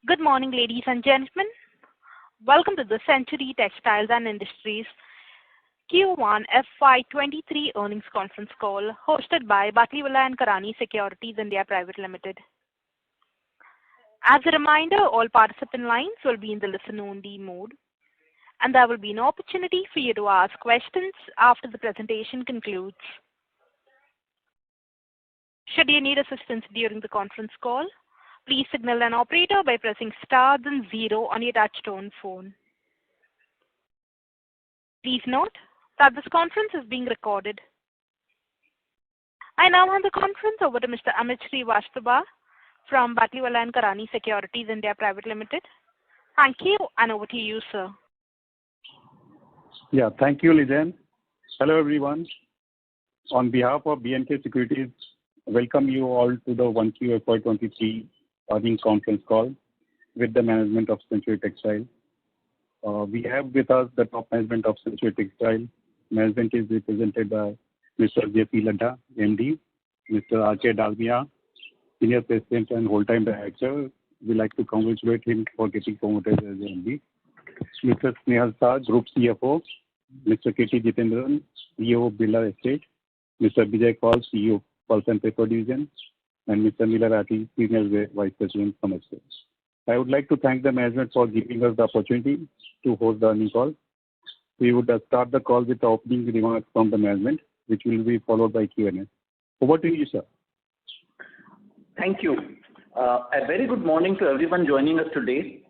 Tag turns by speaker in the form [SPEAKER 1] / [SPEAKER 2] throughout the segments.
[SPEAKER 1] Good morning, ladies and gentlemen. Welcome to the Century Textiles and Industries Q1 FY23 earnings conference call hosted by Batlivala & Karani Securities India Private Limited. As a reminder, all participant lines will be in the listen-only mode, and there will be an opportunity for you to ask questions after the presentation concludes. Should you need assistance during the conference call, please signal an operator by pressing star then 0 on your touch-tone phone. Please note that this conference is being recorded. I now hand the conference over to Mr. Amit Srivastava from Batlivala & Karani Securities India Private Limited. Thank you, and over to you, sir.
[SPEAKER 2] Yeah, thank you, Lizanne. Hello, everyone. On behalf of B&K Securities, welcome you all to the 1Q FY23 earnings conference call with the management of Century Textiles. We have with us the top management of Century Textiles. Management is represented by Mr. J.P. Ladda, MD, Mr. R.K. Dalmia, Senior President and Whole-Time Director. We like to congratulate him for getting promoted as MD. Mr. Snehal Shah, Group CFO, Mr. K.T. Jitendran, CEO of Birla Estate, Mr. Vijay Kaul, CEO, Pulp and Paper Division, and Mr. Mila Rathi, Senior Vice President, Commercial. I would like to thank the management for giving us the opportunity to host the earnings call. We would start the call with the opening remarks from the management, which will be followed by Q&A. Over to you, sir.
[SPEAKER 3] Thank you. A very good morning to everyone joining us today.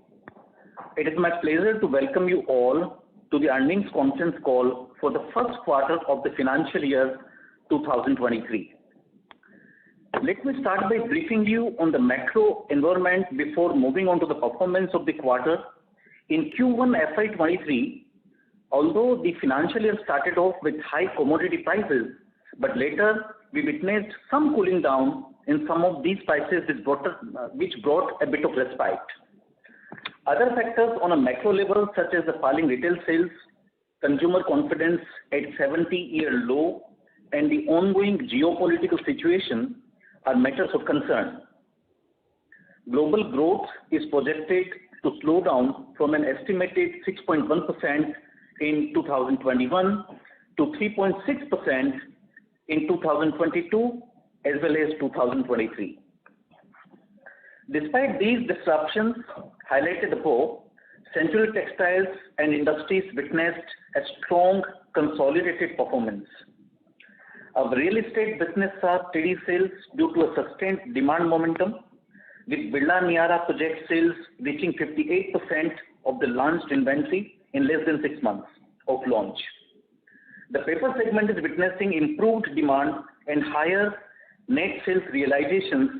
[SPEAKER 3] It is my pleasure to welcome you all to the earnings conference call for the first quarter of the financial year 2023. Let me start by briefing you on the macro environment before moving on to the performance of the quarter. In Q1 FY23, although the financial year started off with high commodity prices, but later we witnessed some cooling down in some of these prices which brought a bit of respite. Other factors on a macro level, such as the falling retail sales, consumer confidence at 70-year low, and the ongoing geopolitical situation are matters of concern. Global growth is projected to slow down from an estimated 6.1% in 2021 to 3.6% in 2022 as well as 2023. Despite these disruptions highlighted above, Century Textiles and Industries witnessed a strong consolidated performance. Our real estate business saw steady sales due to a sustained demand momentum, with Birla Niara project sales reaching 58% of the launched inventory in less than 6 months of launch. The paper segment is witnessing improved demand and higher net sales realizations,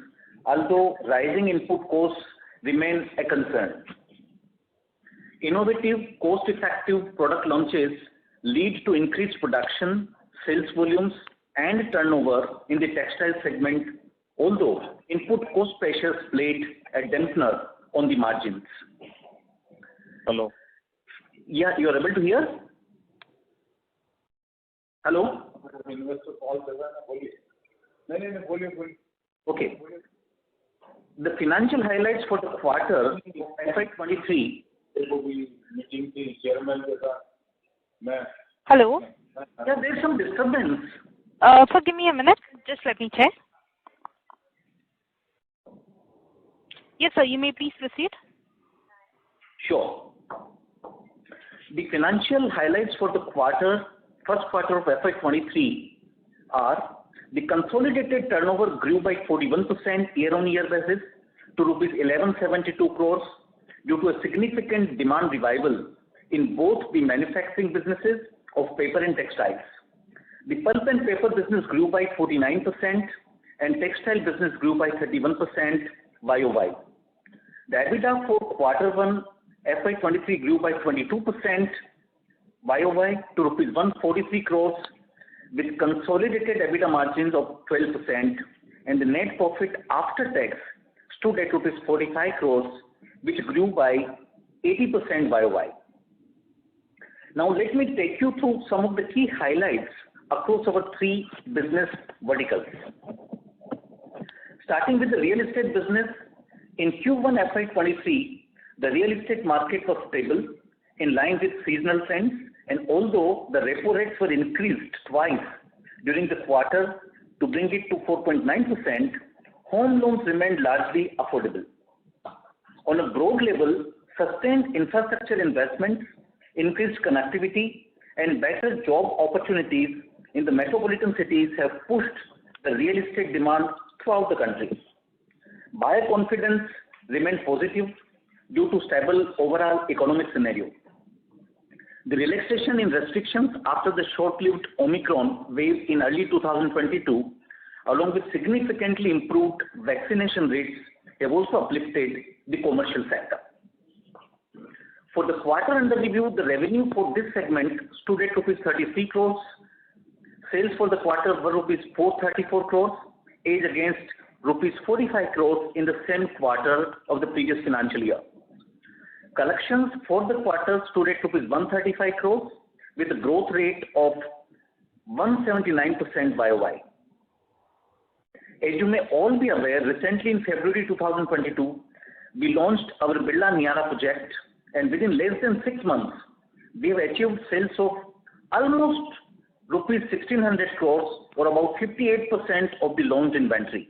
[SPEAKER 3] although rising input costs remain a concern. Innovative, cost-effective product launches lead to increased production, sales volumes, and turnover in the textile segment, although input cost pressures played a dampener on the margins.
[SPEAKER 2] Hello.
[SPEAKER 3] Yeah, you are able to hear? Hello? Okay. The financial highlights for the quarter FY23.
[SPEAKER 1] Hello?
[SPEAKER 3] Yeah, there's some disturbance.
[SPEAKER 1] Give me a minute. Just let me check. Yes, sir. You may please proceed.
[SPEAKER 3] Sure. The financial highlights for the first quarter of FY23 are: the consolidated turnover grew by 41% year-on-year basis to rupees 1172 crores due to a significant demand revival in both the manufacturing businesses of paper and textiles. The pulp and paper business grew by 49% and textile business grew by 31% YOY. The EBITDA for quarter 1 FY23 grew by 22% YOY to rupees 143 crores with consolidated EBITDA margins of 12%, and the net profit after tax stood at rupees 45 crores, which grew by 80% YOY. Now let me take you through some of the key highlights across our 3 business verticals. Starting with the real estate business, In Q1 FY23, the real estate market was stable, in line with seasonal trends, and although the repo rates were increased twice during the quarter to bring it to 4.9%, home loans remained largely affordable. On a broad level, sustained infrastructure investments, increased connectivity, and better job opportunities in the metropolitan cities have pushed the real estate demand throughout the country. Buyer confidence remained positive due to stable overall economic scenario. The relaxation in restrictions after the short-lived Omicron wave in early 2022, along with significantly improved vaccination rates, have also uplifted the commercial sector. For the quarter under review, the revenue for this segment stood at rupees 33 crores. Sales for the quarter were rupees 434 crores, as against rupees 45 crores in the same quarter of the previous financial year. Collections for the quarter stood at rupees 135 crores with a growth rate of 179% YOY. As you may all be aware, recently in February 2022, we launched our Birla Niara project, and within less than 6 months, we have achieved sales of almost rupees 1600 crores, or about 58% of the launched inventory.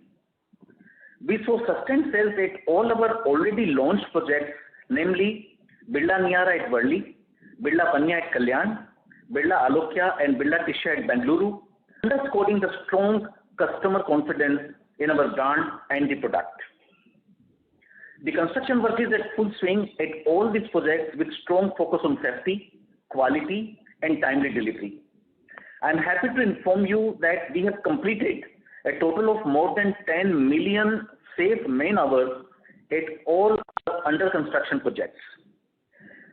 [SPEAKER 3] We saw sustained sales at all our already launched projects, namely Birla Niara at Worli, Birla Panya at Kalyan, Birla Alokya and Birla Tisha at Bengaluru, underscoring the strong customer confidence in our brand and the product. The construction work is at full swing at all these projects with strong focus on safety, quality and timely delivery. I am happy to inform you that we have completed a total of more than 10 million safe man hours at all under construction projects.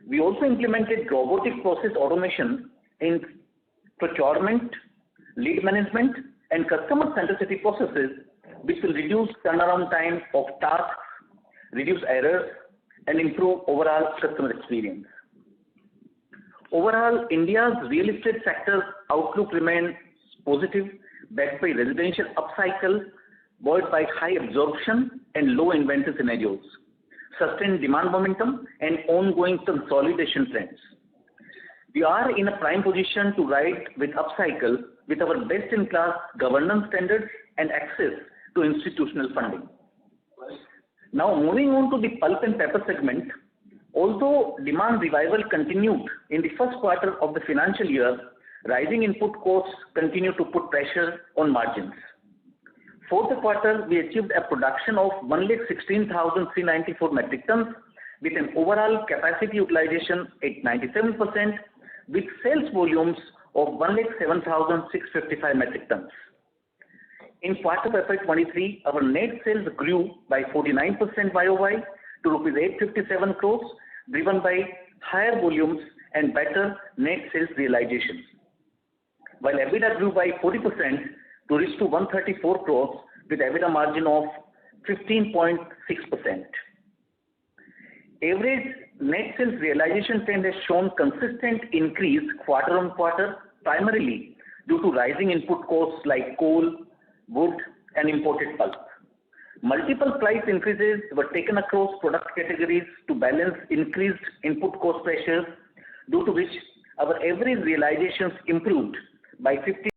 [SPEAKER 3] We also implemented robotic process automation in procurement, lead management and customer centricity processes, which will reduce turnaround time of tasks, reduce errors and improve overall customer experience. Overall, India's real estate sector outlook remains positive, backed by residential upcycle, buoyed by high absorption and low inventory scenarios, sustained demand momentum and ongoing consolidation trends. We are in a prime position to ride with upcycle with our best-in-class governance standards and access to institutional funding. Now moving on to the pulp and paper segment, although demand revival continued in the first quarter of the financial year, rising input costs continue to put pressure on margins. For the quarter, we achieved a production of 116,394 metric tons with an overall capacity utilization at 97%, with sales volumes of 107,655 metric tons. In quarter FY23, our net sales grew by 49% YOY to rupees 857 crores, driven by higher volumes and better net sales realizations. While EBITDA grew by 40% to reach to 134 crores with EBITDA margin of 15.6%. Average net sales realization trend has shown consistent increase quarter on quarter, primarily due to rising input costs like coal, wood and imported pulp. Multiple price increases were taken across product categories to balance increased input cost pressures, due to which our average realizations improved by 50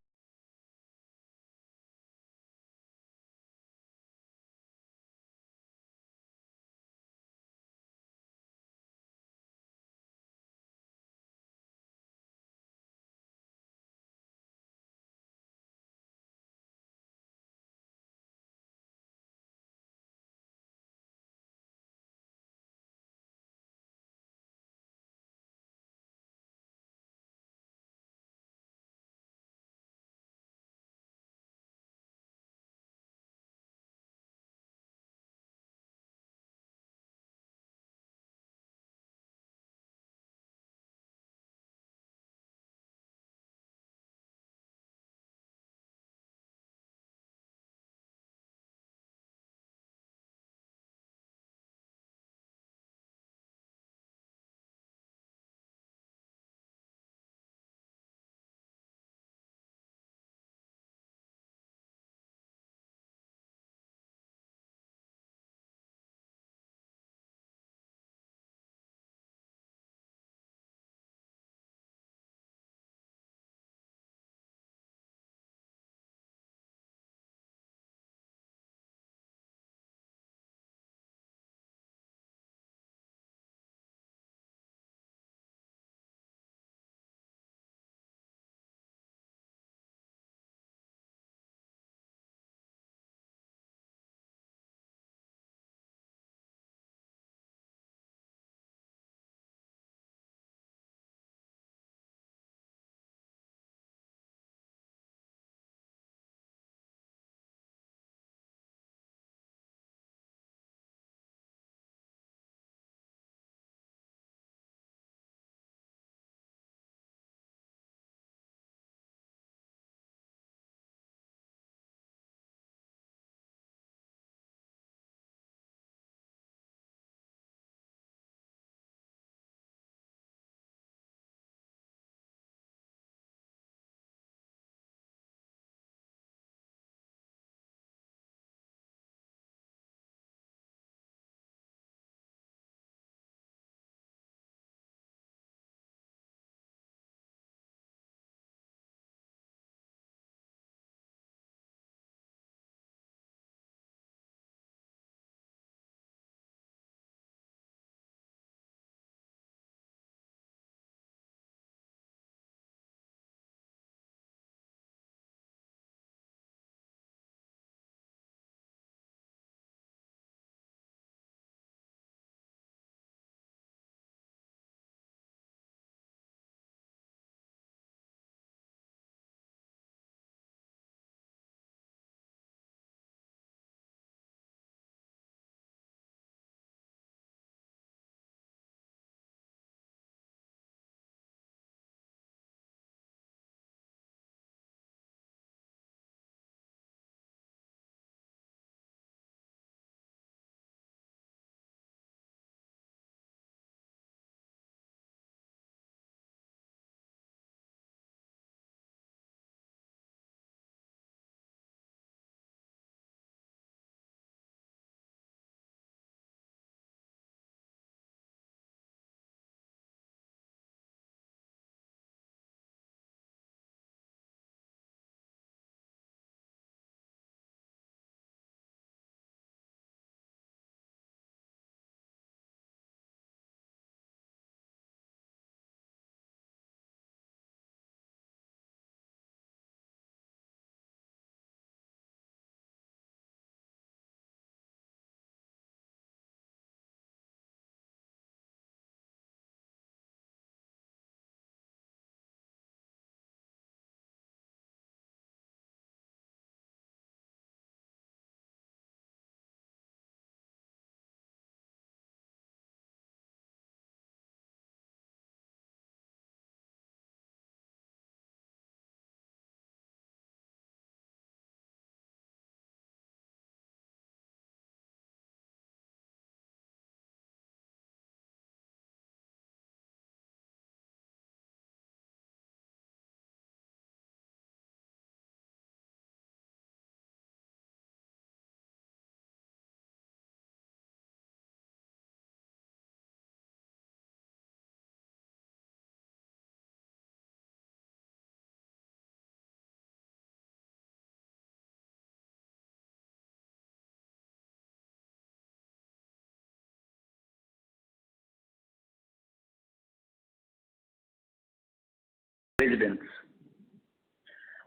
[SPEAKER 3] residents.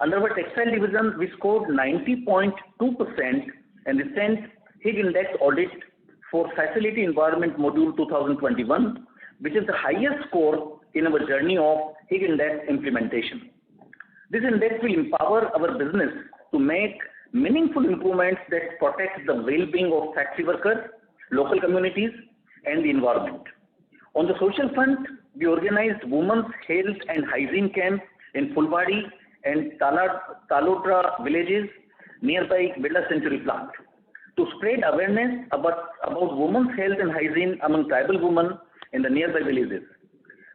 [SPEAKER 3] Under our textile division, we scored 90.2% in recent Higg Index audit for Facility Environment Module 2021, which is the highest score in our journey of Higg Index implementation. This index will empower our business to make meaningful improvements that protect the well-being of factory workers, local communities, and the environment. On the social front, we organized Women's Health and Hygiene camps in Fulbari and Talodra villages nearby Birla Century plant to spread awareness about women's health and hygiene among tribal women in the nearby villages.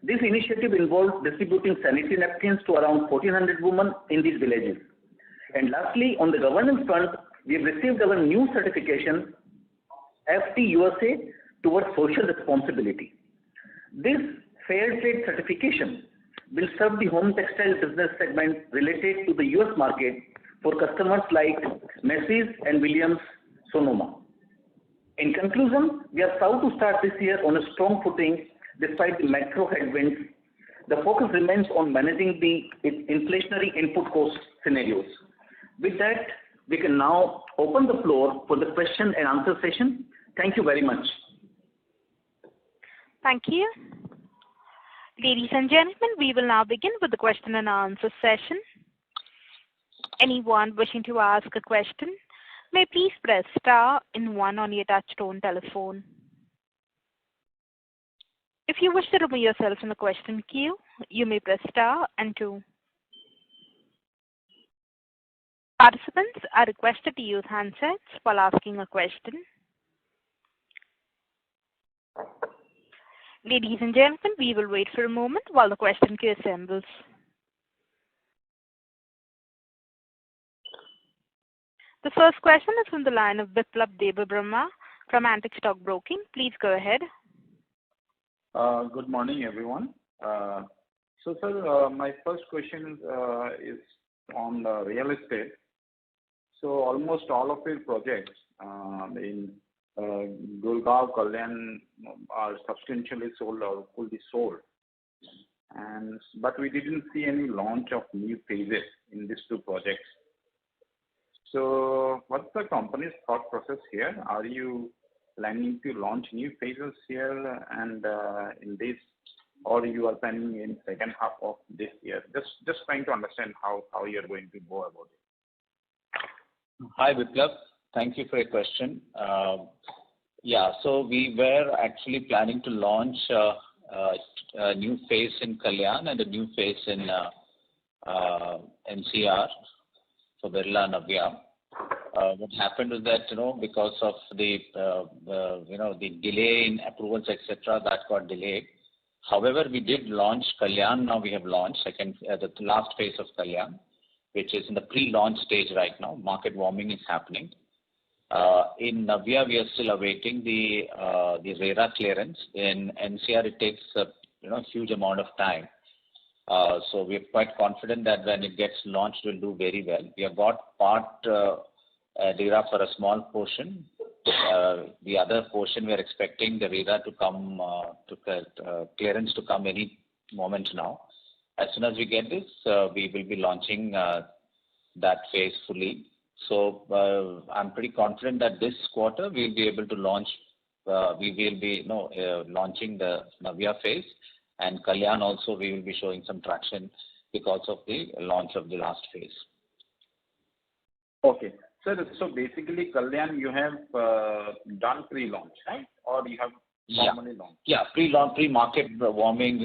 [SPEAKER 3] This initiative involved distributing sanitary napkins to around 1,400 women in these villages. And lastly, on the governance front, we have received our new certification, FT USA, towards social responsibility. This fair trade certification will serve the home textile business segment related to the US market for customers like Macy's and Williams Sonoma. In conclusion, we are proud to start this year on a strong footing despite the macro headwinds. The focus remains on managing the inflationary input cost scenarios. With that, we can now open the floor for the question and answer session. Thank you very much.
[SPEAKER 1] Thank you. Ladies and gentlemen, we will now begin with the question and answer session. Anyone wishing to ask a question may please press star and 1 on your touchtone telephone. If you wish to remove yourself from the question queue, you may press star and 2. Participants are requested to use handsets while asking a question. Ladies and gentlemen, we will wait for a moment while the question queue assembles. The first question is from the line of Biplab Debbarma from Antique Stock Broking. Please go ahead.
[SPEAKER 4] Good morning, everyone. So, sir, my first question is on real estate. So, almost all of your projects in Gurgaon, Kalyan are substantially sold or fully sold, but we didn't see any launch of new phases in these two projects. So, what's the company's thought process here? Are you planning to launch new phases here and in this, or you are planning in second half of this year? Just trying to understand how you are going to go about it.
[SPEAKER 5] Hi, Biplab. Thank you for your question. So we were actually planning to launch a new phase in Kalyan and a new phase in NCR for Birla Navya. What happened is that, because of the delay in approvals, etc., that got delayed. However, we did launch Kalyan. Now we have launched the last phase of Kalyan, which is in the pre-launch stage right now. Market warming is happening. In Navya, we are still awaiting the RERA clearance. In NCR, it takes a huge amount of time. So we are quite confident that when it gets launched, we'll do very well. We have got part RERA for a small portion. The other portion, we are expecting the RERA to come, clearance to come any moment now. As soon as we get this, we will be launching that phase fully. So I'm pretty confident that this quarter we'll be able to launch. We will be launching the Navya phase, and Kalyan also we will be showing some traction because of the launch of the last phase.
[SPEAKER 4] Okay. So basically, Kalyan, you have done pre-launch, right? Or you have normally launched?
[SPEAKER 5] Yeah, pre-launch, pre-market warming,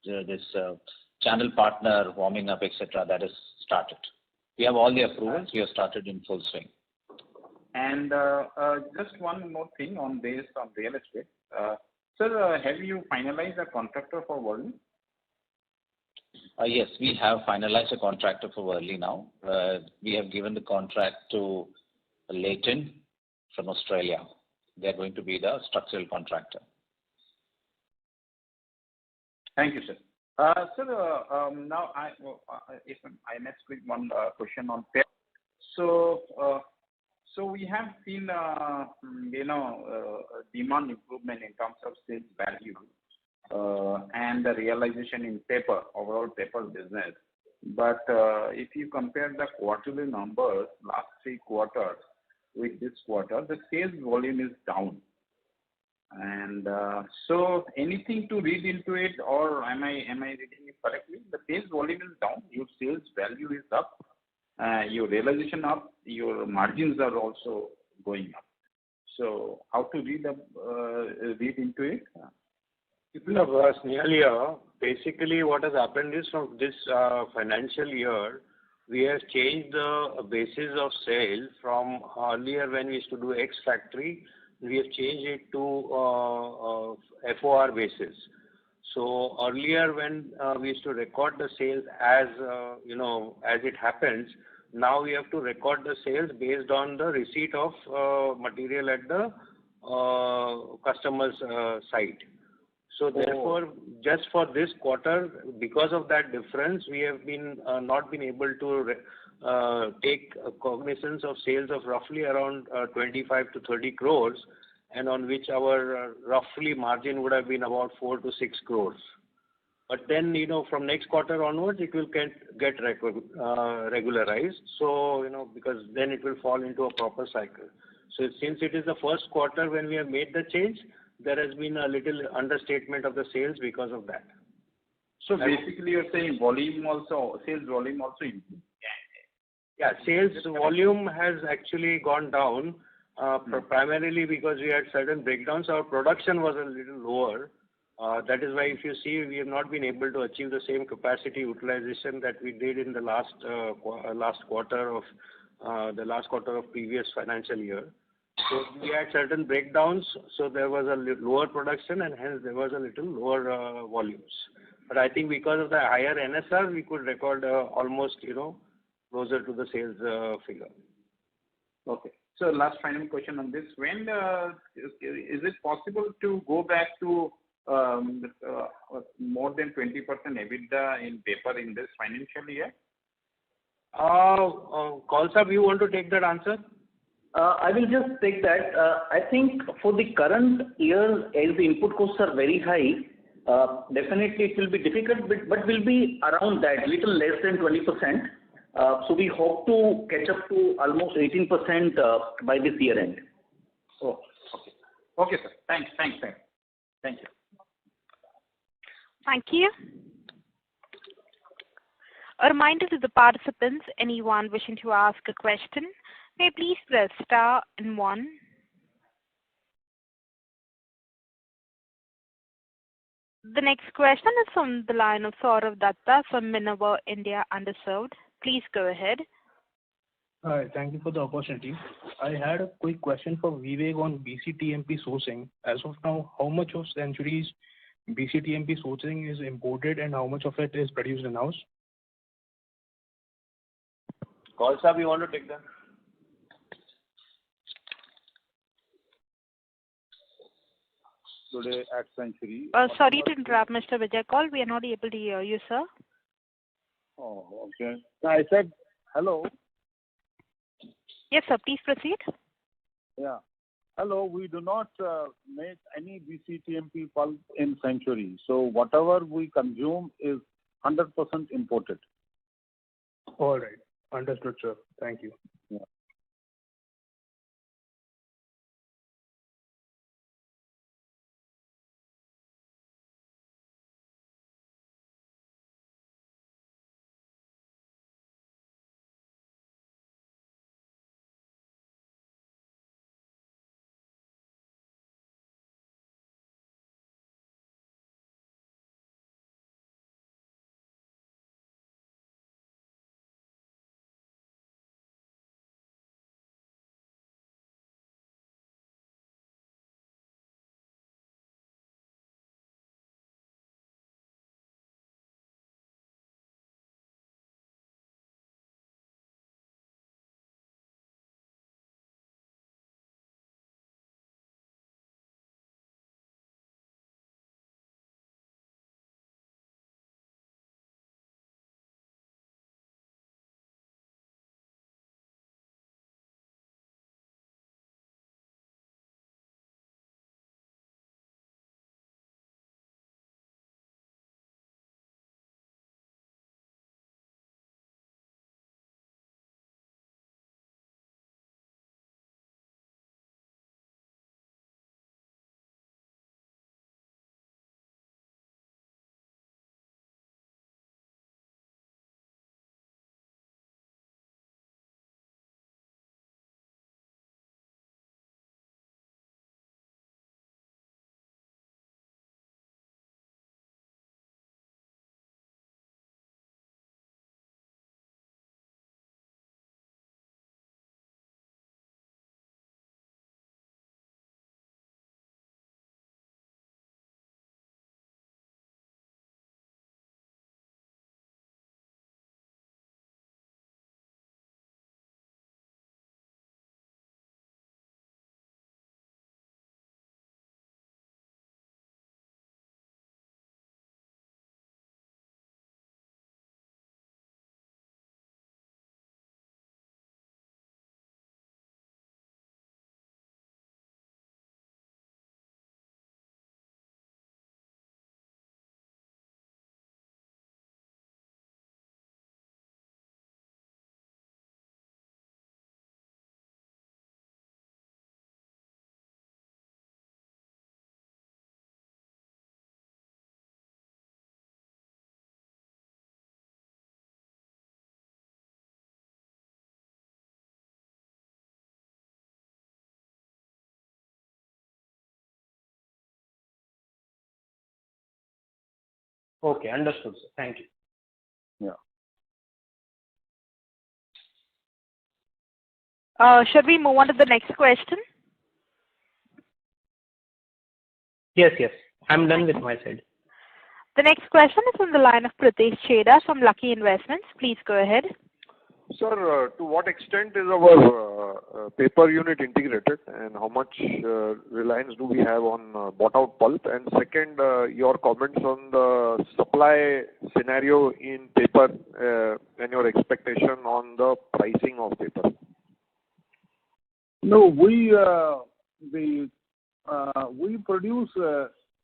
[SPEAKER 5] this channel partner warming up, etc. That is started. We have all the approvals. We have started in full swing.
[SPEAKER 4] And just one more thing on real estate. Sir, have you finalized a contractor for Worli?
[SPEAKER 5] Yes, we have finalized a contractor for Worli now. We have given the contract to Leighton from Australia. They are going to be the structural contractor.
[SPEAKER 4] Thank you, sir. Sir, now if I may ask one question on fair. So we have seen demand improvement in terms of sales value. and the realization in paper, overall paper business. But if you compare the quarterly numbers, last 3 quarters with this quarter, the sales volume is down. And so anything to read into it, or am I reading it correctly? The sales volume is down, your sales value is up, your realization up, your margins are also going up. So how to read into it?
[SPEAKER 6] Snehalia, basically what has happened is from this financial year, we have changed the basis of sales from earlier when we used to do X factory, we have changed it to FOR basis. So earlier when we used to record the sales as, as it happens, now we have to record the sales based on the receipt of material at the customer's site. So therefore, just for this quarter, because of that difference, we have been not been able to take cognizance of sales of roughly around 25 to 30 crores, and on which our roughly margin would have been about 4 to 6 crores. But then, from next quarter onwards, it will get regularized. So, because then it will fall into a proper cycle. So since it is the first quarter when we have made the change, there has been a little understatement of the sales because of that.
[SPEAKER 4] So basically you're saying sales volume also improved.
[SPEAKER 6] Yeah, sales volume has actually gone down primarily because we had certain breakdowns. Our production was a little lower. That is why if you see, we have not been able to achieve the same capacity utilization that we did in the last quarter of previous financial year. So we had certain breakdowns, so there was a lower production and hence there was a little lower volumes. But I think because of the higher NSR, we could record almost, closer to the sales figure.
[SPEAKER 4] Okay. So last final question on this. When is it possible to go back to more than 20% EBITDA in paper in this financial year?
[SPEAKER 6] Kaul, you want to take that answer?
[SPEAKER 3] I will just take that. I think for the current year, as the input costs are very high, definitely it will be difficult, but will be around that, little less than 20%. So we hope to catch up to almost 18% by this year end.
[SPEAKER 4] Oh, okay. Okay, sir. Thanks. Thank you.
[SPEAKER 1] Thank you. A reminder to the participants, anyone wishing to ask a question, may please press star and 1. The next question is from the line of Saurav Datta from Minerva India Underserved. Please go ahead.
[SPEAKER 7] Hi, thank you for the opportunity. I had a quick question for Vivek on BCTMP sourcing. As of now, how much of Century's BCTMP sourcing is imported and how much of it is produced in-house?
[SPEAKER 6] Kaul, you want to take that?
[SPEAKER 8] Today at Century.
[SPEAKER 1] Sorry to interrupt, Mr. Vijay Kaul. We are not able to hear you, sir.
[SPEAKER 8] Oh, okay. I said hello.
[SPEAKER 1] Yes, sir. Please proceed.
[SPEAKER 8] Yeah. Hello. We do not make any BCTMP pulp in Century. So whatever we consume is 100% imported.
[SPEAKER 7] All right. Understood, sir. Thank you.
[SPEAKER 8] Yeah.
[SPEAKER 6] Okay, understood, sir. Thank you.
[SPEAKER 8] Yeah.
[SPEAKER 1] Should we move on to the next question?
[SPEAKER 6] Yes, I'm done with my side.
[SPEAKER 1] The next question is on the line of Pritesh Chheda from Lucky Investments. Please go ahead.
[SPEAKER 9] Sir, to what extent is our paper unit integrated, and how much reliance do we have on bought out pulp? And second, your comments on the supply scenario in paper and your expectation on the pricing of paper.
[SPEAKER 8] No, we produce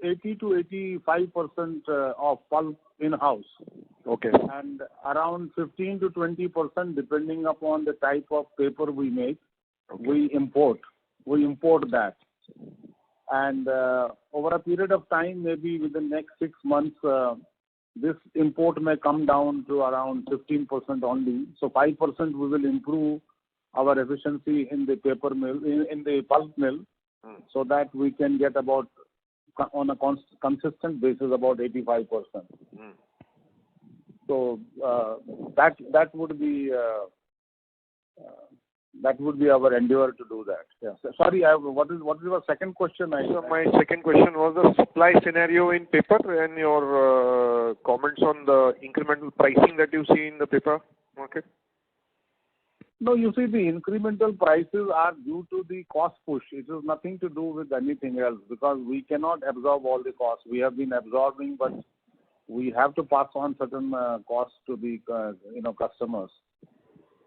[SPEAKER 8] 80 to 85% of pulp in-house.
[SPEAKER 9] Okay.
[SPEAKER 8] And around 15 to 20%, depending upon the type of paper we make, we import that. And over a period of time, maybe within the next 6 months, this import may come down to around 15% only. So 5% we will improve our efficiency in the paper mill, in the pulp mill, so that we can get about, on a consistent basis, about 85%. So that would be our endeavor to do that. Yeah. Sorry, what is your second question?
[SPEAKER 9] So my second question was the supply scenario in paper and your comments on the incremental pricing that you see in the paper market.
[SPEAKER 8] No, you see, the incremental prices are due to the cost push. It has nothing to do with anything else, because we cannot absorb all the costs. We have been absorbing, but we have to pass on certain costs to the customers.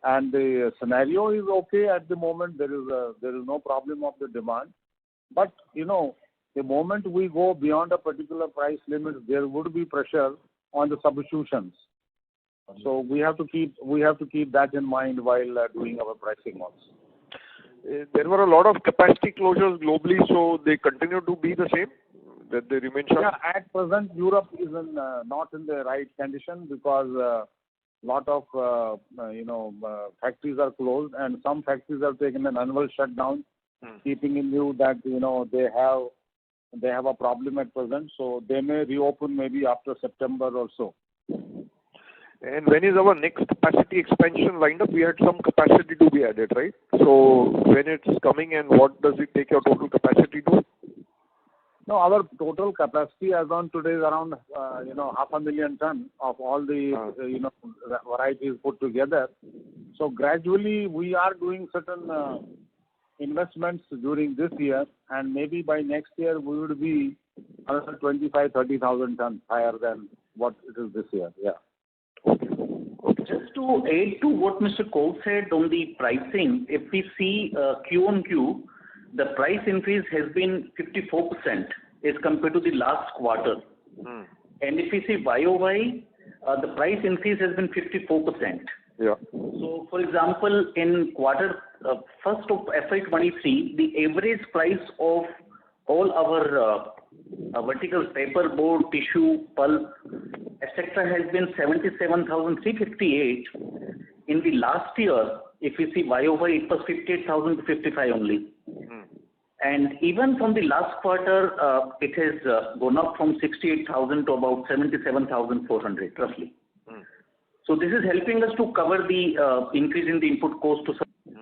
[SPEAKER 8] And the scenario is okay at the moment. There is no problem of the demand. But the moment we go beyond a particular price limit, there would be pressure on the substitutions. So we have to keep that in mind while doing our pricing also.
[SPEAKER 9] There were a lot of capacity closures globally, so they continue to be the same. That they remain sharp.
[SPEAKER 8] Yeah, at present Europe is not in the right condition, because lot of factories are closed, and some factories have taken an annual shutdown, keeping in view that they have a problem at present, so they may reopen maybe after September or so.
[SPEAKER 9] And when is our next capacity expansion lined up? We had some capacity to be added, right? So when it's coming, and what does it take your total capacity to?
[SPEAKER 8] No, our total capacity as on today is around 500,000 tons of all the varieties put together. So gradually we are doing certain investments during this year, and maybe by next year we would be around 25,000-30,000 tons higher than what it is this year. Yeah.
[SPEAKER 3] Just to add to what Mr. Kaur said on the pricing, if we see Q on Q, the price increase has been 54% as compared to the last quarter. And if we see YOY, the price increase has been 54%.
[SPEAKER 9] Yeah.
[SPEAKER 3] So, for example, in quarter first of FY23, the average price of all our verticals, paper, board, tissue, pulp, etc., has been 77,358. In the last year, if we see YOY, it was 58,000 to 55 only. And even from the last quarter, it has gone up from 68,000 to about 77,400 roughly. So this is helping us to cover the increase in the input cost.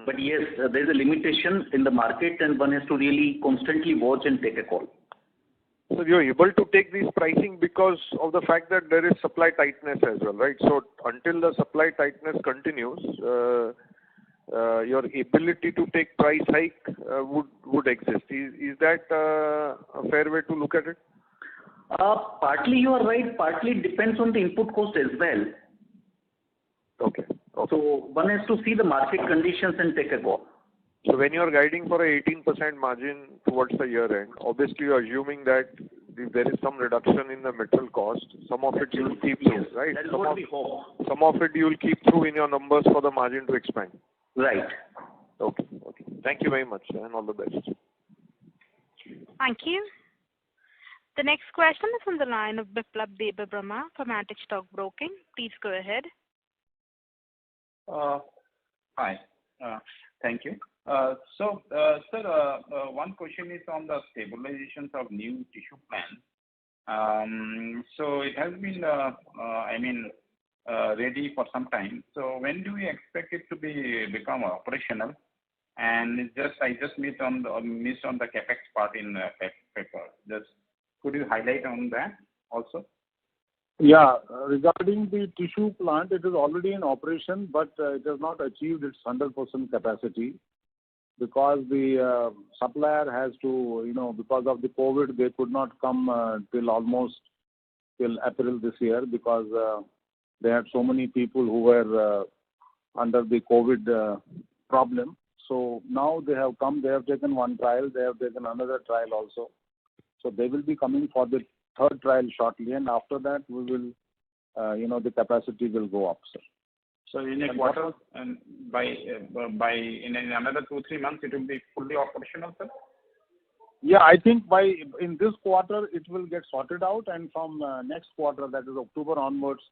[SPEAKER 3] But yes, there is a limitation in the market, and one has to really constantly watch and take a call.
[SPEAKER 9] So you're able to take this pricing because of the fact that there is supply tightness as well, right? So until the supply tightness continues, your ability to take price hike would exist. Is that a fair way to look at it?
[SPEAKER 3] Partly you are right. Partly it depends on the input cost as well.
[SPEAKER 9] Okay.
[SPEAKER 3] So one has to see the market conditions and take a call.
[SPEAKER 9] So when you are guiding for a 18% margin towards the year end, obviously you are assuming that if there is some reduction in the material cost, some of it you will keep through, right?
[SPEAKER 3] That is what we hope.
[SPEAKER 9] Some of it you will keep through in your numbers for the margin to expand.
[SPEAKER 3] Right.
[SPEAKER 9] Okay. Thank you very much, and all the best.
[SPEAKER 1] Thank you. The next question is on the line of Biplab Debbarma from Antique Stock Broking. Please go ahead.
[SPEAKER 4] Hi. Thank you. Sir, one question is on the stabilizations of new tissue plants. So it has been, ready for some time. So when do we expect it to become operational? And I just missed on the capex part in paper. Could you highlight on that also?
[SPEAKER 8] Yeah, regarding the tissue plant, it is already in operation, but it has not achieved its 100% capacity because the supplier has to, because of the COVID, they could not come till April this year because they had so many people who were under the COVID problem. So now they have come, they have taken one trial, they have taken another trial also. So they will be coming for the third trial shortly, and after that we will, the capacity will go up, sir.
[SPEAKER 4] So in a quarter, and in another 2-3 months, it will be fully operational, sir?
[SPEAKER 8] Yeah, I think in this quarter it will get sorted out, and from next quarter, that is October onwards,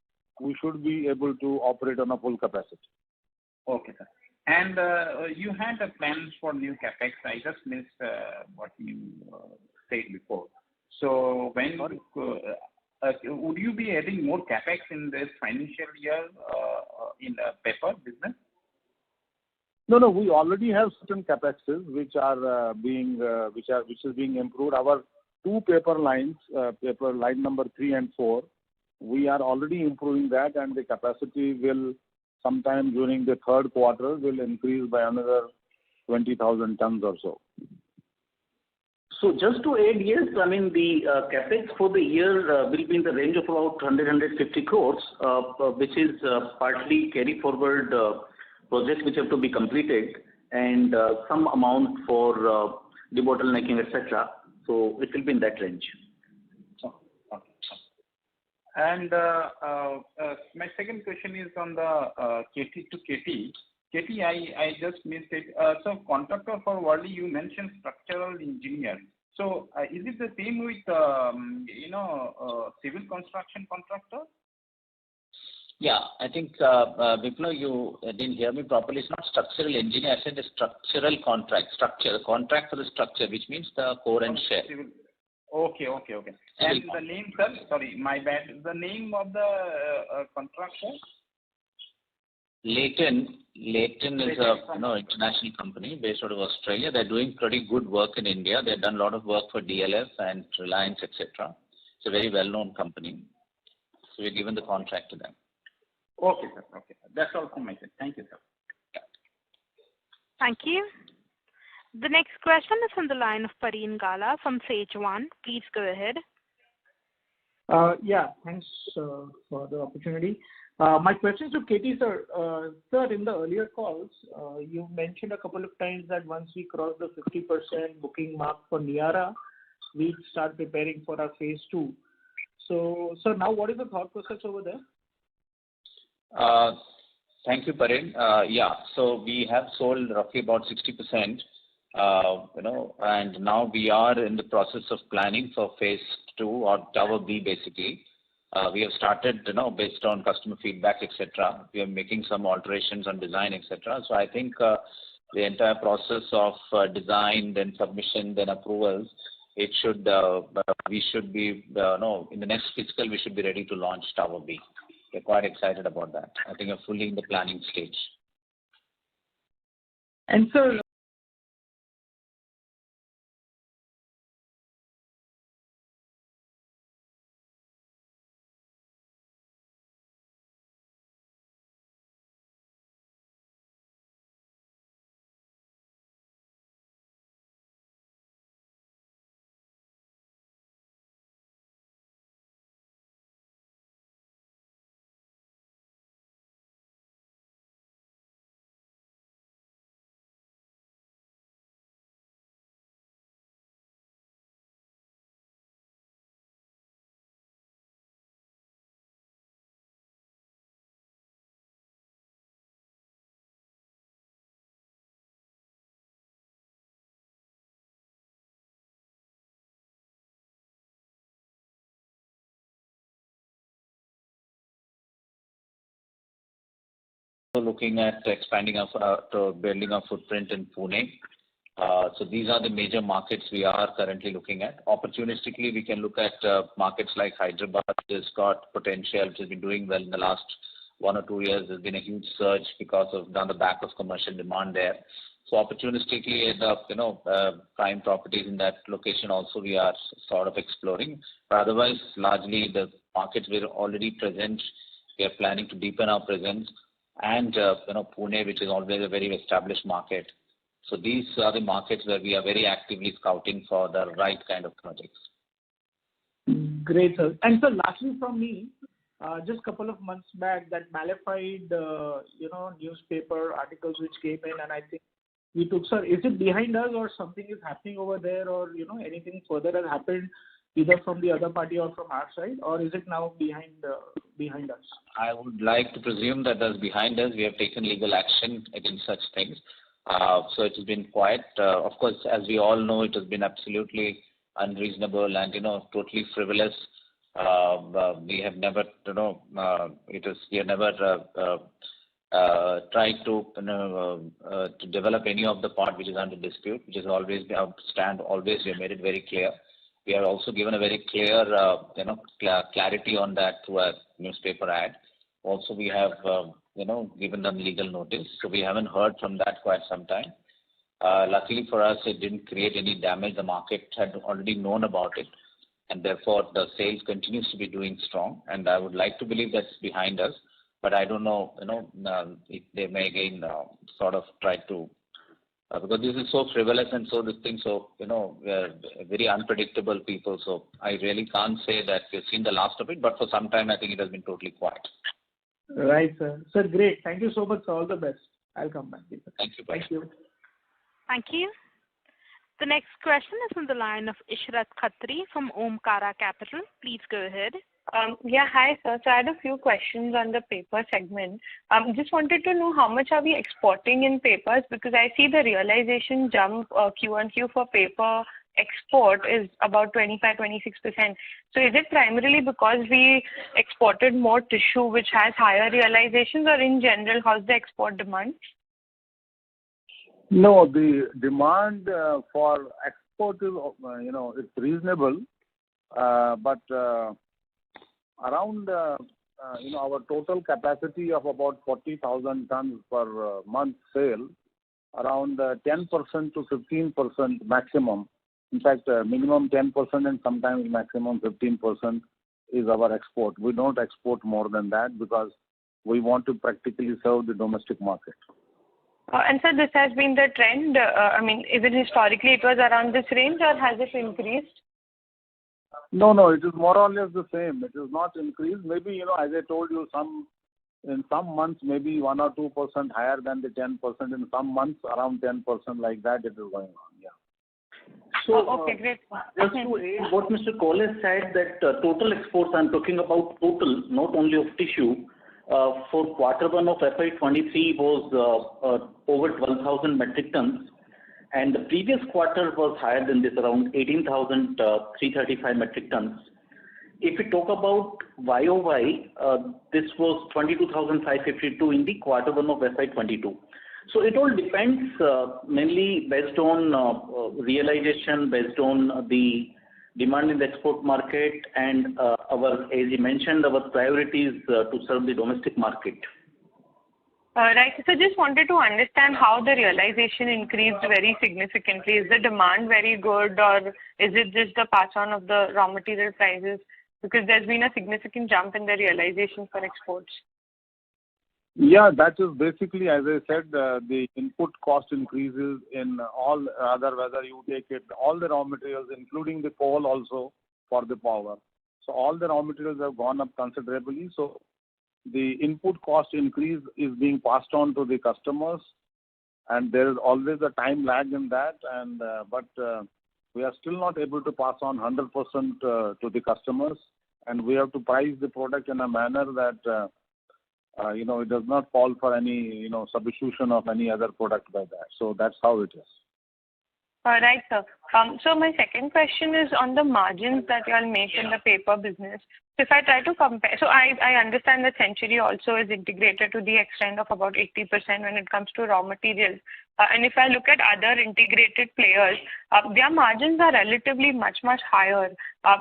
[SPEAKER 8] we should be able to operate on a full capacity.
[SPEAKER 4] Okay, sir. And you had plans for new capex. I just missed what you said before. So when would you be adding more capex in this financial year in the paper business?
[SPEAKER 8] No, we already have certain capexes which is being improved. Our two paper lines, paper line number 3 and 4, we are already improving that, and the capacity will sometime during the third quarter will increase by another 20,000 tons or so.
[SPEAKER 3] So just to add, yes, the capex for the year will be in the range of about 150 crores, which is partly carry forward projects which have to be completed, and some amount for debottlenecking, etc. So it will be in that range.
[SPEAKER 4] Okay. And my second question is on the KT to KT. KT, I just missed it. So contractor for Worli, you mentioned structural engineer. So is it the same with civil construction contractor?
[SPEAKER 5] Yeah, I think Vipul, you didn't hear me properly. It's not structural engineer. I said the structural contract. The contract for the structure, which means the core and shell.
[SPEAKER 4] Okay. And the name, sir? Sorry, my bad. The name of the contractor?
[SPEAKER 5] Leighton is a international company based out of Australia. They're doing pretty good work in India. They've done a lot of work for DLF and Reliance, etc. It's a very well-known company. So we're given the contract to them.
[SPEAKER 4] Okay, sir. Okay. That's all from my side. Thank you, sir.
[SPEAKER 1] Thank you. The next question is from the line of Pareen Gala from Sage One. Please go ahead.
[SPEAKER 10] Yeah, thanks for the opportunity. My question is to KT, sir. Sir, in the earlier calls, you mentioned a couple of times that once we cross the 50% booking mark for Niara, we start preparing for our phase 2. So, sir, now what is the thought process over there?
[SPEAKER 5] Thank you, Pareen. Yeah, so we have sold roughly about 60%, and now we are in the process of planning for phase 2 or Tower B, basically. We have started, based on customer feedback, etc. We are making some alterations on design, etc. So I think the entire process of design, then submission, then approvals, we should be, in the next fiscal, we should be ready to launch Tower B. We're quite excited about that. I think we're fully in the planning stage.
[SPEAKER 10] And sir,
[SPEAKER 5] Looking at expanding building our footprint in Pune. So these are the major markets we are currently looking at. Opportunistically, we can look at markets like Hyderabad, which has got potential, which has been doing well in the last 1 or 2 years. There's been a huge surge because of on the back of commercial demand there. So opportunistically, prime properties in that location also we are sort of exploring. But otherwise, largely the markets we're already present, we are planning to deepen our presence, and Pune, which is always a very established market. So these are the markets where we are very actively scouting for the right kind of projects.
[SPEAKER 10] Great, sir. And so lastly from me, just a couple of months back, that malified, newspaper articles which came in, and I think we took, sir, is it behind us or something is happening over there, or, anything further has happened either from the other party or from our side, or is it now behind us?
[SPEAKER 5] I would like to presume that that's behind us. We have taken legal action against such things. So it has been quiet. Of course, as we all know, it has been absolutely unreasonable and, totally frivolous. We have never, tried to develop any of the part which is under dispute, which is always our stand. Always we have made it very clear. We have also given a very clear, clarity on that through a newspaper ad. Also, we have, given them legal notice. So we haven't heard from that quite some time. Luckily for us, it didn't create any damage. The market had already known about it, and therefore the sales continues to be doing strong. And I would like to believe that's behind us, but I don't know, if they may again sort of try to, because this is so frivolous and so this thing, so we're very unpredictable people. So I really can't say that we've seen the last of it, but for some time I think it has been totally quiet.
[SPEAKER 10] Right, sir. Sir, great. Thank you so much. All the best. I'll come back.
[SPEAKER 5] Thank you.
[SPEAKER 10] Thank you.
[SPEAKER 1] Thank you. The next question is on the line of Ishrat Khatri from Omkara Capital. Please go ahead.
[SPEAKER 11] Hi, sir. So I had a few questions on the paper segment. Just wanted to know how much are we exporting in papers, because I see the realization jump Q1Q for paper export is about 25-26%. So is it primarily because we exported more tissue which has higher realizations, or in general, how's the export demand?
[SPEAKER 8] No, the demand for export is, it's reasonable, but around, our total capacity of about 40,000 tons per month sale, around 10% to 15% maximum. In fact, minimum 10% and sometimes maximum 15% is our export. We don't export more than that because we want to practically serve the domestic market.
[SPEAKER 11] And so this has been the trend. Even historically it was around this range, or has it increased?
[SPEAKER 8] No, it is more or less the same. It is not increased. Maybe, as I told you, in some months maybe 1 or 2% higher than the 10%. In some months around 10%, like that it is going on. Yeah.
[SPEAKER 3] So,
[SPEAKER 11] okay, great.
[SPEAKER 3] Just to add what Mr. Cole said, that total exports, I'm talking about total, not only of tissue, for Q1 of FY23 was over 12,000 metric tons, and the previous quarter was higher than this, around 18,335 metric tons. If we talk about YOY, this was 22,552 in the Q1 of FY22. So it all depends mainly based on realization, based on the demand in the export market, and as you mentioned, our priorities to serve the domestic market.
[SPEAKER 11] Right. So just wanted to understand how the realization increased very significantly. Is the demand very good, or is it just the pass on of the raw material prices? Because there's been a significant jump in the realization for exports.
[SPEAKER 8] Yeah, that is basically, as I said, the input cost increases in all, whether you take it, all the raw materials, including the coal also for the power. So all the raw materials have gone up considerably. So the input cost increase is being passed on to the customers, and there is always a time lag in that. And but we are still not able to pass on 100% to the customers, and we have to price the product in a manner that it does not fall for any substitution of any other product by that. So that's how it is.
[SPEAKER 11] All right, sir. So my second question is on the margins that you all make in the paper business. if I try to compare, so I understand that Century also is integrated to the extent of about 80% when it comes to raw materials. And if I look at other integrated players, their margins are relatively much higher.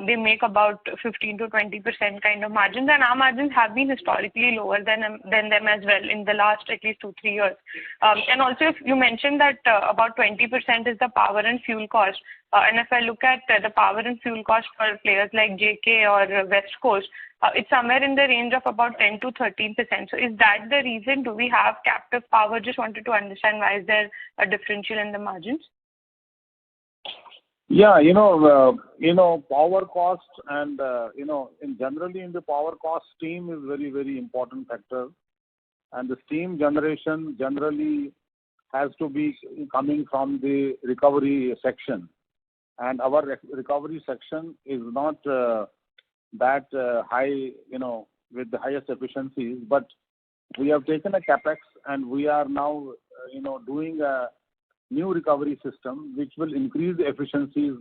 [SPEAKER 11] They make about 15 to 20% kind of margins, and our margins have been historically lower than them as well in the last at least 2-3 years. And also, if you mentioned that about 20% is the power and fuel cost, and if I look at the power and fuel cost for players like JK or West Coast, it's somewhere in the range of about 10 to 13%. So is that the reason? Do we have captive power? Just wanted to understand why is there a differential in the margins?
[SPEAKER 8] Yeah, power cost and, generally in the power cost, steam is very, very important factor. And the steam generation generally has to be coming from the recovery section. And our recovery section is not that high, with the highest efficiencies. But we have taken a capex and we are now, doing a new recovery system which will increase the efficiencies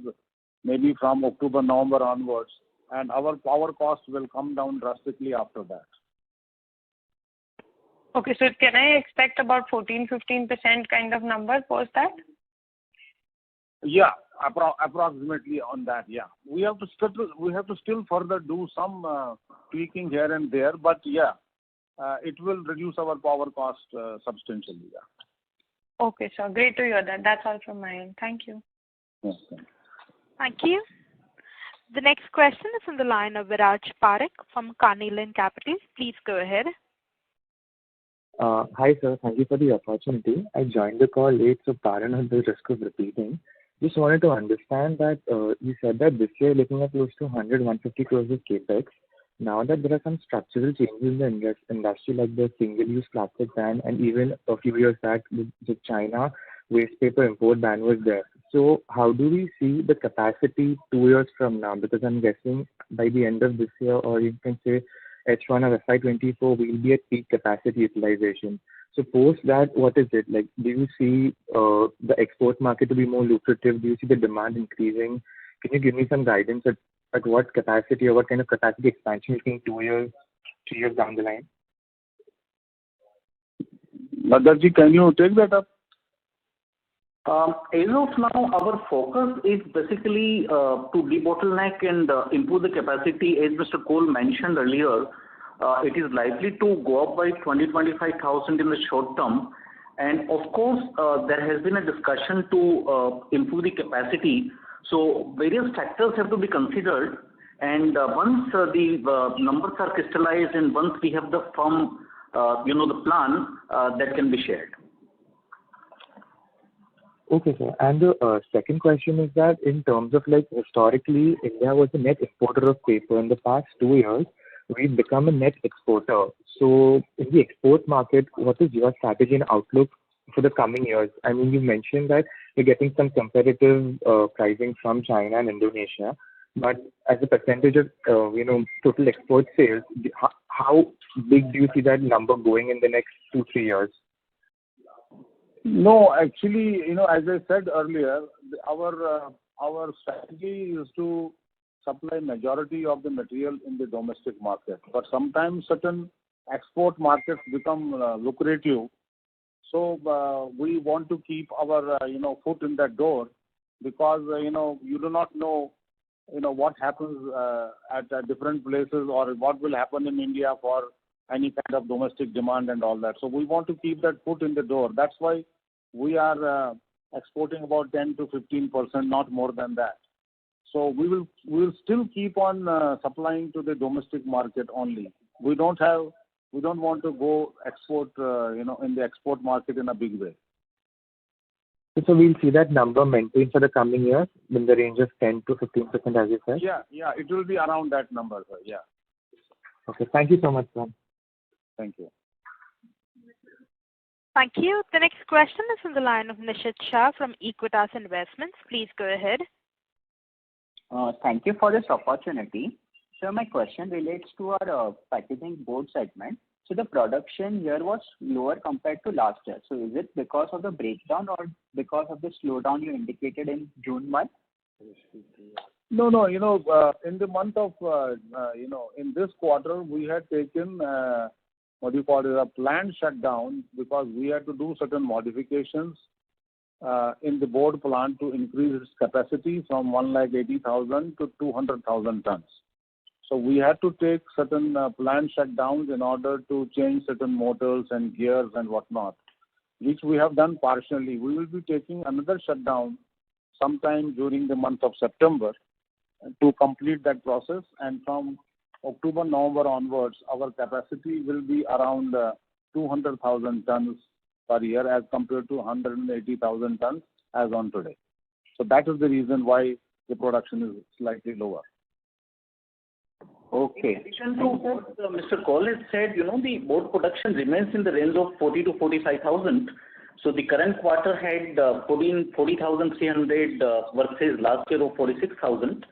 [SPEAKER 8] maybe from October, November onwards, and our power cost will come down drastically after that.
[SPEAKER 11] Okay, so can I expect about 14-15% kind of number post that?
[SPEAKER 8] Yeah, approximately on that. Yeah, we have to still further do some tweaking here and there, but yeah, it will reduce our power cost substantially. Yeah.
[SPEAKER 11] Okay, sir. Great to hear that. That's all from my end. Thank you.
[SPEAKER 8] Yes,
[SPEAKER 1] Thank you. The next question is on the line of Viraj Parekh from Carnelian Capital. Please go ahead.
[SPEAKER 12] Hi, sir. Thank you for the opportunity. I joined the call late, so pardon at the risk of repeating. Just wanted to understand that you said that this year looking at close to 150 crores of capex. Now that there are some structural changes in the industry like the single-use plastic ban and even a few years back the China waste paper import ban was there. So how do we see the capacity 2 years from now? Because I'm guessing by the end of this year, or you can say H1 of FY24, we'll be at peak capacity utilization. So post that, what is it? Like, do you see the export market to be more lucrative? Do you see the demand increasing? Can you give me some guidance at what capacity or what kind of capacity expansion you think 2 years, 3 years down the line?
[SPEAKER 8] Nadarji, can you take that up?
[SPEAKER 3] As of now, our focus is basically to debottleneck and improve the capacity. As Mr. Cole mentioned earlier, it is likely to go up by 20-25,000 in the short term. And of course, there has been a discussion to improve the capacity. So various factors have to be considered. And once the numbers are crystallized and once we have the firm, the plan, that can be shared.
[SPEAKER 12] Okay, sir. And the second question is that in terms of like historically, India was a net exporter of paper. In the past 2 years, we've become a net exporter. So in the export market, what is your strategy and outlook for the coming years? I mean, you mentioned that you're getting some competitive pricing from China and Indonesia, but as a percentage of total export sales, how big do you see that number going in the next 2-3 years?
[SPEAKER 8] No, actually, as I said earlier, our strategy is to supply majority of the material in the domestic market. But sometimes certain export markets become lucrative. So we want to keep our foot in that door because you do not know what happens at different places or what will happen in India for any kind of domestic demand and all that. So we want to keep that foot in the door. That's why we are exporting about 10 to 15%, not more than that. So we will still keep on supplying to the domestic market only. We don't want to go export in the export market in a big way.
[SPEAKER 12] So we'll see that number maintained for the coming years in the range of 10 to 15%, as you said?
[SPEAKER 8] Yeah, it will be around that number, sir. Yeah.
[SPEAKER 12] Okay, thank you so much, sir.
[SPEAKER 8] Thank you.
[SPEAKER 1] Thank you. The next question is on the line of Nishit Shah from Equitas Investments. Please go ahead.
[SPEAKER 13] Thank you for this opportunity. So my question relates to our packaging board segment. So the production here was lower compared to last year. So is it because of the breakdown or because of the slowdown you indicated in June month?
[SPEAKER 8] No. In the month of, in this quarter, we had taken, a planned shutdown because we had to do certain modifications in the board plant to increase its capacity from 180,000 to 200,000 tons. So we had to take certain planned shutdowns in order to change certain motors and gears and whatnot, which we have done partially. We will be taking another shutdown sometime during the month of September to complete that process. And from October, November onwards, our capacity will be around 200,000 tons per year as compared to 180,000 tons as on today. So that is the reason why the production is slightly lower.
[SPEAKER 3] Okay. In addition to what Mr. Kaul has said, the board production remains in the range of 40 to 45,000. So the current quarter had 40,300 versus last year of 46,000.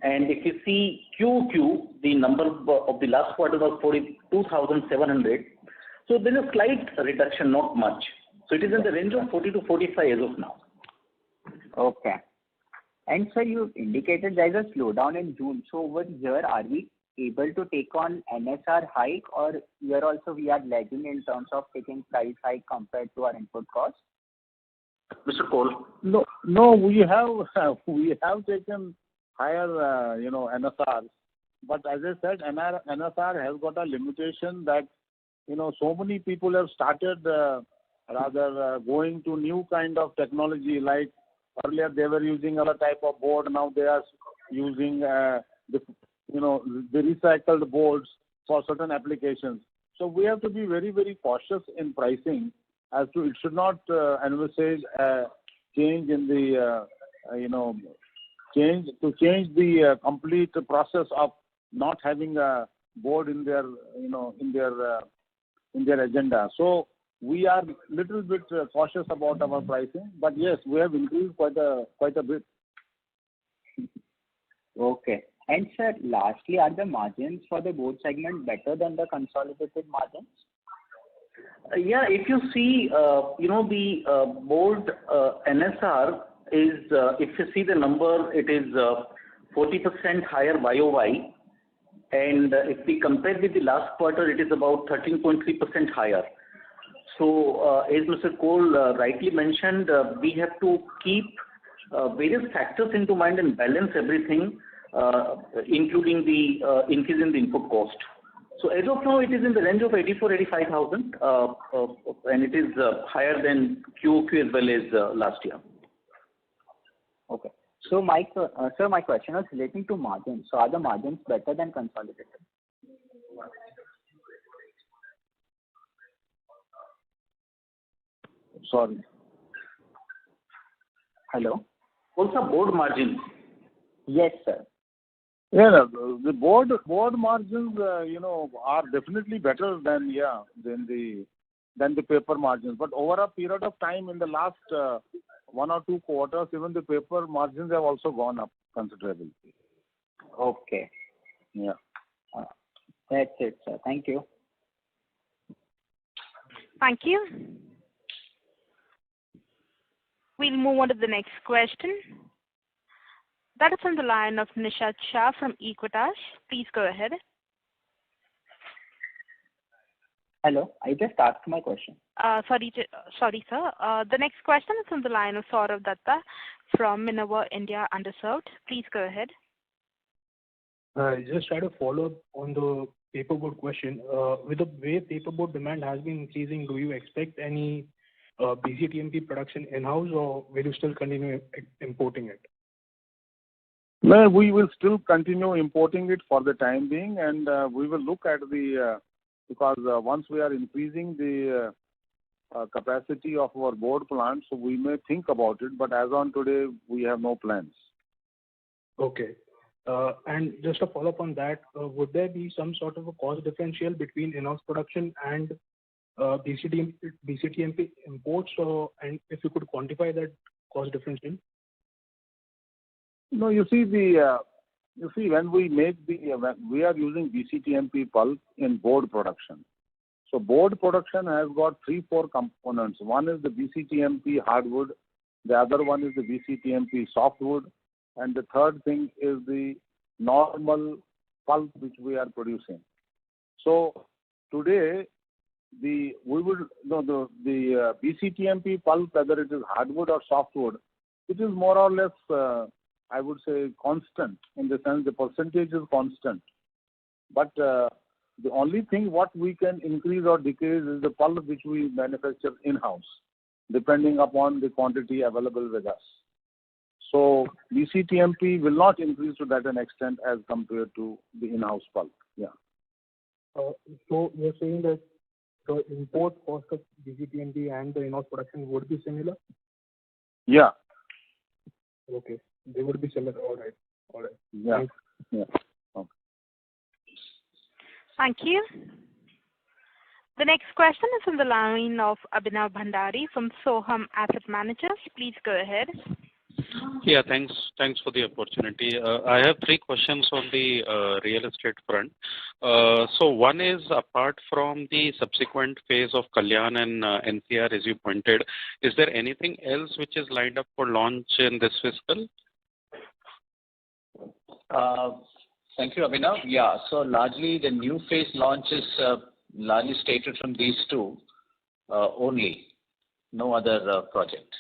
[SPEAKER 3] And if you see QQ, the number of the last quarter was 42,700. So there is a slight reduction, not much. So it is in the range of 40 to 45 as of now.
[SPEAKER 13] Okay. And sir, you indicated there is a slowdown in June. So over here, are we able to take on NSR hike, or here also we are lagging in terms of taking price hike compared to our input cost?
[SPEAKER 3] Mr. Kaul?
[SPEAKER 8] No, we have taken higher, NSRs. But as I said, NSR has got a limitation that, so many people have started going to new kind of technology. Like earlier they were using other type of board, now they are using the recycled boards for certain applications. So we have to be very, very cautious in pricing as to it should not envisage change in the, change the complete process of not having a board in their, in their agenda. So we are little bit cautious about our pricing, but yes, we have increased quite a bit.
[SPEAKER 13] Okay. And sir, lastly, are the margins for the board segment better than the consolidated margins?
[SPEAKER 3] Yeah, if you see, the board NSR is, if you see the number, it is 40% higher YOY. And if we compare with the last quarter, it is about 13.3% higher. So, as Mr. Kaul rightly mentioned, we have to keep various factors into mind and balance everything, including the increase in the input cost. So, as of now, it is in the range of 85,000, and it is higher than QOQ as well as last year.
[SPEAKER 13] Okay. So, my question was relating to margins. So, are the margins better than consolidated?
[SPEAKER 8] Sorry.
[SPEAKER 13] Hello?
[SPEAKER 3] Also board margins.
[SPEAKER 13] Yes, sir.
[SPEAKER 8] Yeah, the board margins, are definitely better than the paper margins. But over a period of time, in the last 1 or 2 quarters, even the paper margins have also gone up considerably.
[SPEAKER 13] Okay.
[SPEAKER 8] Yeah.
[SPEAKER 13] That's it, sir. Thank you.
[SPEAKER 1] Thank you. We'll move on to the next question. That is on the line of Nishat Shah from Equitas. Please go ahead.
[SPEAKER 13] Hello, I just asked my question.
[SPEAKER 1] Sorry, sir. The next question is on the line of Saurav Datta from Minerva India Underserved. Please go ahead.
[SPEAKER 7] I just had a follow-up on the paperboard question. With the way paperboard demand has been increasing, do you expect any BCTMP production in-house, or will you still continue importing it?
[SPEAKER 8] No, we will still continue importing it for the time being, and we will look at because once we are increasing the capacity of our board plant, so we may think about it, but as on today, we have no plans.
[SPEAKER 7] Okay. And just a follow-up on that, would there be some sort of a cost differential between in-house production and BCTMP imports, and if you could quantify that cost differential?
[SPEAKER 8] No, you see when we make we are using BCTMP pulp in board production. So board production has got 3-4 components. One is the BCTMP hardwood, the other one is the BCTMP softwood, and the third thing is the normal pulp which we are producing. So today, the BCTMP pulp, whether it is hardwood or softwood, it is more or less, I would say, constant, in the sense the percentage is constant. But the only thing what we can increase or decrease is the pulp which we manufacture in-house, depending upon the quantity available with us. So BCTMP will not increase to that an extent as compared to the in-house pulp. Yeah.
[SPEAKER 7] So you're saying that the import cost of BCTMP and the in-house production would be similar?
[SPEAKER 8] Yeah.
[SPEAKER 7] Okay. They would be similar. All right. All right.
[SPEAKER 8] Yeah. Yeah. Okay.
[SPEAKER 1] Thank you. The next question is on the line of Abhinav Bhandari from Soham Asset Managers. Please go ahead.
[SPEAKER 14] Yeah, thanks for the opportunity. I have three questions on the real estate front. So one is, apart from the subsequent phase of Kalyan and NCR, as you pointed, is there anything else which is lined up for launch in this fiscal?
[SPEAKER 5] Thank you, Abhinav. Yeah, so largely the new phase launch is largely stated from these two only, no other project.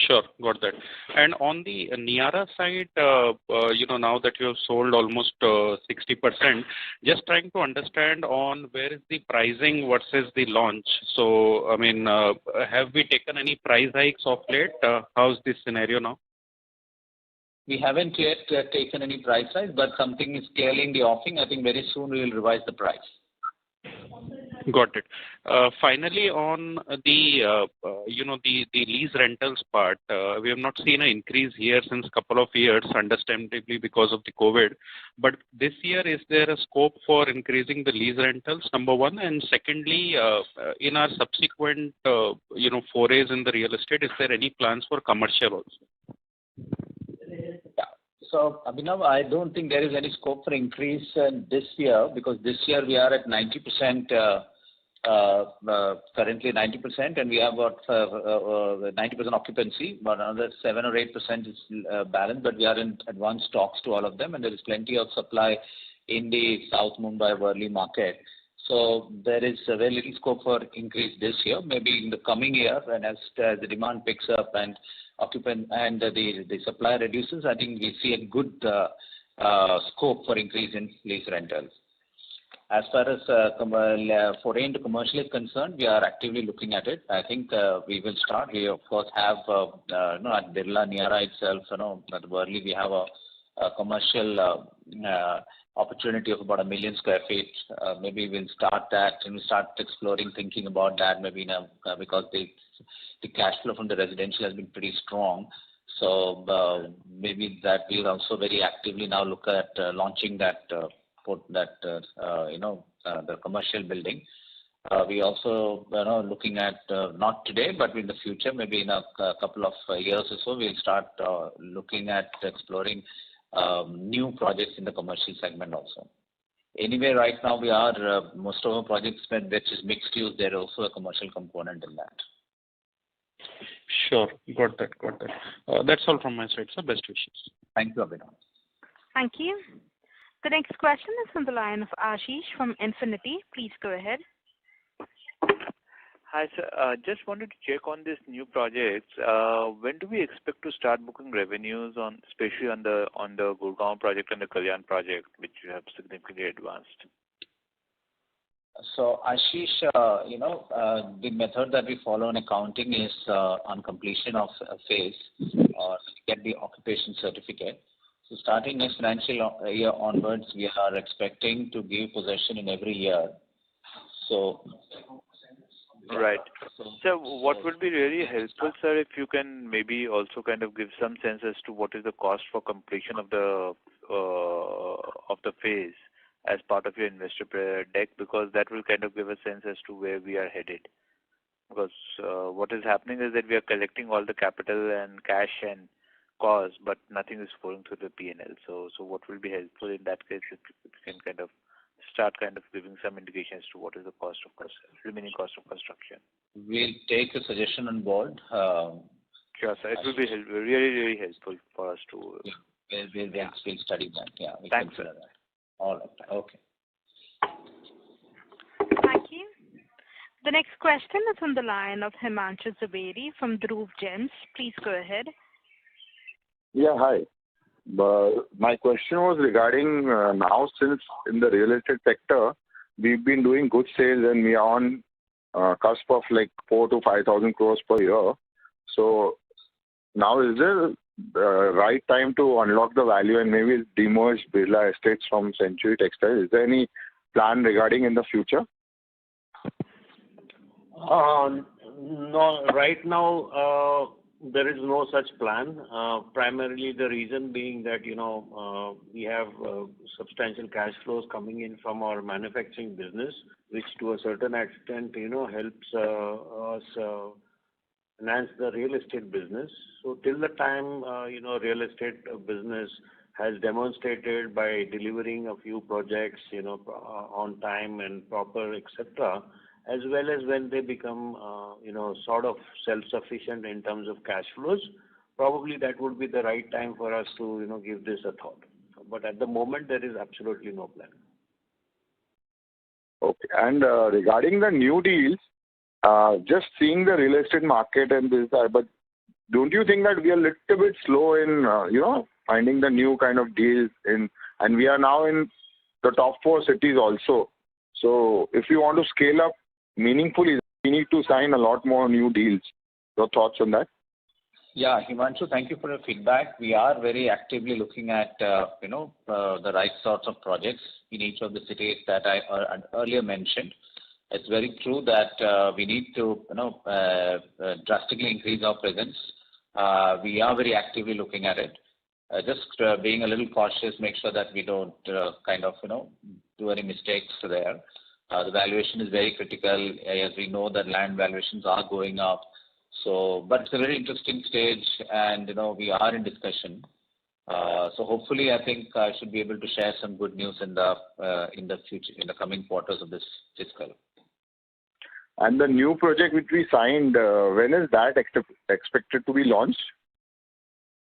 [SPEAKER 14] Sure, got that. And on the Niara side, now that you have sold almost 60%, just trying to understand on where is the pricing versus the launch. So, I mean, have we taken any price hikes of late? How's this scenario now?
[SPEAKER 5] We haven't yet taken any price hikes, but something is clearly in the offing. I think very soon we will revise the price.
[SPEAKER 14] Got it. Finally, on the lease rentals part, we have not seen an increase here since couple of years, understandably because of the COVID. But this year, is there a scope for increasing the lease rentals? Number one, and secondly, in our subsequent forays in the real estate, is there any plans for commercial also?
[SPEAKER 5] So, Abhinav, I don't think there is any scope for increase this year, because this year we are at 90%, currently 90%, and we have got 90% occupancy, but another 7 or 8% is balanced, but we are in advanced talks to all of them, and there is plenty of supply in the South Mumbai Worli market. So there is very little scope for increase this year. Maybe in the coming year, and as the demand picks up and the supply reduces, I think we see a good scope for increase in lease rentals. As far as foray into commercial is concerned, we are actively looking at it. I think we will start. We of course have at Birla Niara itself, at Worli we have a commercial opportunity of about 1 million square feet. Maybe we'll start that and we'll start exploring, thinking about that maybe now, because the cash flow from the residential has been pretty strong. So maybe that we'll also very actively now look at launching the commercial building. We also looking at not today but in the future, maybe in a couple of years or so, we'll start looking at exploring new projects in the commercial segment also. Anyway, right now we are most of our projects which is mixed use, there is also a commercial component in that.
[SPEAKER 14] Sure, got that. That's all from my side, sir. Best wishes.
[SPEAKER 5] Thank you, Abhinav.
[SPEAKER 1] Thank you. The next question is from the line of Ashish from Infinity. Please go ahead.
[SPEAKER 15] Hi, sir. Just wanted to check on this new projects. When do we expect to start booking revenues on, especially on the Gurgaon project and the Kalyan project, which you have significantly advanced?
[SPEAKER 5] So, Ashish, the method that we follow in accounting is on completion of a phase or get the occupation certificate. So, starting next financial year onwards, we are expecting to give possession in every year. So,
[SPEAKER 15] right. So, what would be really helpful, sir, if you can maybe also kind of give some sense as to what is the cost for completion of the phase as part of your investor deck, because that will kind of give a sense as to where we are headed. Because what is happening is that we are collecting all the capital and cash and costs, but nothing is flowing through the P&L. So what will be helpful in that case if you can kind of start kind of giving some indications to what is the remaining cost of construction.
[SPEAKER 5] We'll take a suggestion on board.
[SPEAKER 15] Sure, sir. It will be really, really helpful for us to.
[SPEAKER 5] Yeah, we'll study that. Yeah, we
[SPEAKER 15] Thanks,
[SPEAKER 5] consider
[SPEAKER 15] sir.
[SPEAKER 5] that. All right. Okay.
[SPEAKER 1] Thank you. The next question is on the line of Himanshu Zaveri from Dhruv Gems. Please go ahead.
[SPEAKER 16] Yeah, hi. My question was regarding now, since in the real estate sector, we've been doing good sales and we are on cusp of like 4,000 to 5,000 crores per year. So now is there the right time to unlock the value and maybe demerge Birla Estates from Century Textiles? Is there any plan regarding in the future?
[SPEAKER 6] No, right now there is no such plan. Primarily the reason being that we have substantial cash flows coming in from our manufacturing business, which to a certain extent helps us enhance the real estate business. So till the time real estate business has demonstrated by delivering a few projects on time and proper, etc., as well as when they become sort of self-sufficient in terms of cash flows, probably that would be the right time for us to give this a thought. But at the moment there is absolutely no plan.
[SPEAKER 16] Okay. And regarding the new deals, just seeing the real estate market and this, but don't you think that we are a little bit slow in finding the new kind of deals and we are now in the top 4 cities also. So if you want to scale up meaningfully, we need to sign a lot more new deals. Your thoughts on that?
[SPEAKER 5] Yeah, Himanshu, thank you for your feedback. We are very actively looking at the right sorts of projects in each of the cities that I earlier mentioned. It's very true that we need to drastically increase our presence. We are very actively looking at it. Just being a little cautious, make sure that we don't do any mistakes there. The valuation is very critical, as we know that land valuations are going up. So, but it's a very interesting stage, and we are in discussion. So hopefully, I think I should be able to share some good news in the future, in the coming quarters of this fiscal.
[SPEAKER 16] And the new project which we signed, when is that expected to be launched?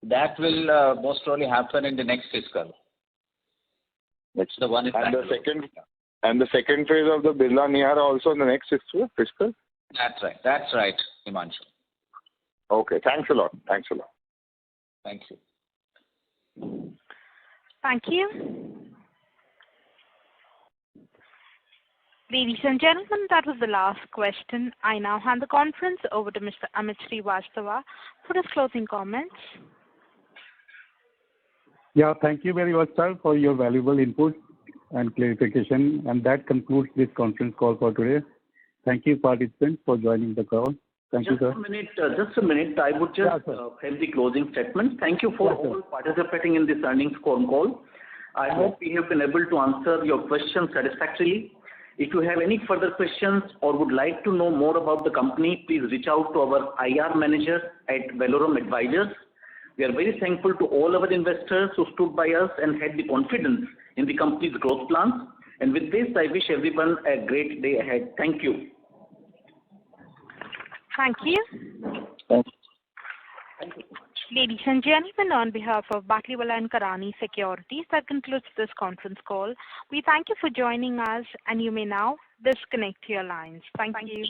[SPEAKER 5] That will most probably happen in the next fiscal.
[SPEAKER 16] That's
[SPEAKER 5] the one in
[SPEAKER 16] And the second phase of the Birla Niara also in the next fiscal?
[SPEAKER 5] That's right, Himanshu.
[SPEAKER 16] Okay, thanks a lot. Thank you.
[SPEAKER 1] Thank you. Ladies and gentlemen, that was the last question. I now hand the conference over to Mr. Amit Srivastava for his closing comments.
[SPEAKER 2] Yeah, thank you very much, sir, for your valuable input and clarification. And that concludes this conference call for today. Thank you, participants, for joining the call. Thank you, sir.
[SPEAKER 3] Just a minute. I would just have the closing statement. Thank you for all participating in this earnings call. I hope we have been able to answer your questions satisfactorily. If you have any further questions or would like to know more about the company, please reach out to our IR manager at Valorum Advisors. We are very thankful to all our investors who stood by us and had the confidence in the company's growth plans. And with this, I wish everyone a great day ahead. Thank you.
[SPEAKER 1] Thank you. Ladies and gentlemen, on behalf of Batlivala and Karani Securities, that concludes this conference call. We thank you for joining us, and you may now disconnect your lines. Thank you.